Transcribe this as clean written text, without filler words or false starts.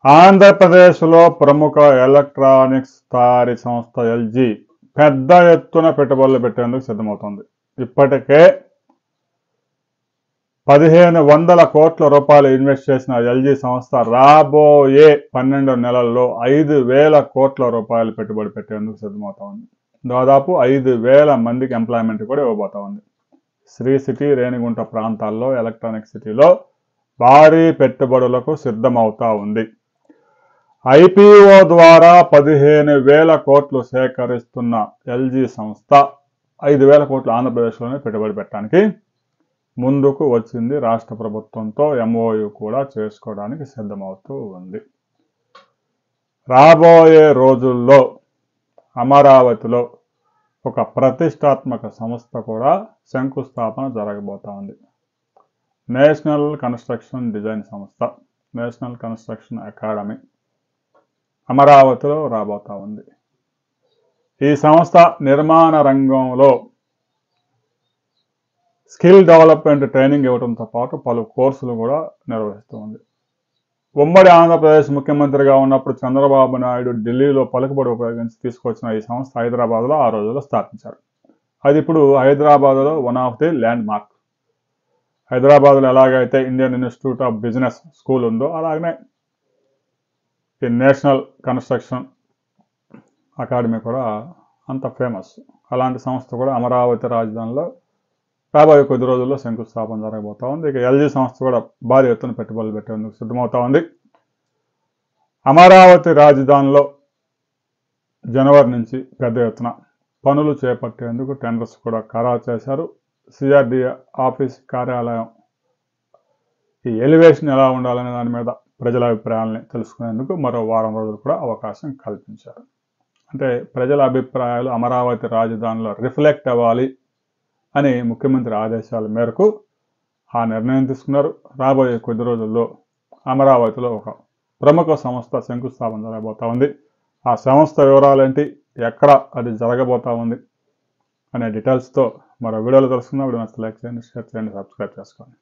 ఆంధ్రప్రదేశ్లో ప్రముఖ ఎలక్ట్రానిక్స్ తయారీ సంస్థ ఎల్జీ పెద్ద ఎత్తున పెట్టుబడులు పెట్టేందుకు సిద్ధమవుతోంది. ఇప్పటికే 1500 కోట్ల రూపాయలు ఇన్వెస్ట్ చేసిన ఎల్జీ సంస్థ రాబోయే 12 నెలల్లో 5000 కోట్ల రూపాయలు పెట్టుబడి పెట్టేందుకు సిద్ధమవుతా ఉంది. దాదాపు 5000 మందికి ఎంప్లాయ్మెంట్ కూడా ఇవ్వబోతా ఉంది. శ్రీ సిటీ, రేణిగుంట ప్రాంతాల్లో ఎలక్ట్రానిక్ సిటీలో భారీ పెట్టుబడులకు సిద్ధమవుతా ఉంది. ఐపీఓ ద్వారా 15,000 కోట్లు సేకరిస్తున్న ఎల్జీ సంస్థ 5,000 కోట్లు ఆంధ్రప్రదేశ్లోనే పెట్టుబడి పెట్టడానికి ముందుకు వచ్చింది. రాష్ట్ర ప్రభుత్వంతో ఎంఓయూ కూడా చేసుకోవడానికి సిద్ధమవుతూ ఉంది. రాబోయే రోజుల్లో అమరావతిలో ఒక ప్రతిష్టాత్మక సంస్థ కూడా శంకుస్థాపన జరగబోతా ఉంది. నేషనల్ కన్స్ట్రక్షన్ డిజైన్ సంస్థ, నేషనల్ కన్స్ట్రక్షన్ అకాడమీ అమరావతిలో రాబోతా ఉంది. ఈ సంస్థ నిర్మాణ రంగంలో స్కిల్ డెవలప్మెంట్ ట్రైనింగ్ ఇవ్వడంతో పాటు పలు కోర్సులు కూడా నిర్వహిస్తూ ఉంది. ఉమ్మడి ఆంధ్రప్రదేశ్ ముఖ్యమంత్రిగా ఉన్నప్పుడు చంద్రబాబు నాయుడు ఢిల్లీలో పలుకుబడి ఉపయోగించి తీసుకొచ్చిన ఈ సంస్థ హైదరాబాద్లో ఆ రోజుల్లో స్థాపించారు. అది ఇప్పుడు హైదరాబాద్లో one of the land mark. హైదరాబాద్లో ఎలాగైతే Indian institute of business school ఉందో అలాగనే ఈ నేషనల్ కన్స్ట్రక్షన్ అకాడమీ కూడా అంత ఫేమస్. అలాంటి సంస్థ కూడా అమరావతి రాజధానిలో రాబోయే కొద్ది రోజుల్లో శంకుస్థాపన జరగబోతా ఉంది. ఇక ఎల్జీ సంస్థ కూడా భారీ ఎత్తున పెట్టుబడులు పెట్టేందుకు సిద్ధమవుతా ఉంది. అమరావతి రాజధానిలో జనవరి నుంచి పెద్ద ఎత్తున పనులు చేపట్టేందుకు టెండర్స్ కూడా ఖరారు చేశారు. సిఆర్డీఏ ఆఫీస్ కార్యాలయం ఈ ఎలివేషన్ ఎలా ఉండాలనే దాని మీద ప్రజల అభిప్రాయాలని తెలుసుకునేందుకు మరో వారం రోజులు కూడా అవకాశం కల్పించారు. అంటే ప్రజల అభిప్రాయాలు అమరావతి రాజధానిలో రిఫ్లెక్ట్ అవ్వాలి అని ముఖ్యమంత్రి ఆదేశాల మేరకు ఆ నిర్ణయం తీసుకున్నారు. రాబోయే కొద్ది రోజుల్లో అమరావతిలో ఒక ప్రముఖ సంస్థ శంకుస్థాపన జరగబోతా ఉంది. ఆ సంస్థ వివరాలేంటి, ఎక్కడ అది జరగబోతా ఉంది అనే డీటెయిల్స్తో మరో వీడియోలో తెలుసుకుందాం. వీడియో నచ్చితే లైక్ చేయండి, షేర్ చేయండి, సబ్స్క్రైబ్ చేసుకోండి.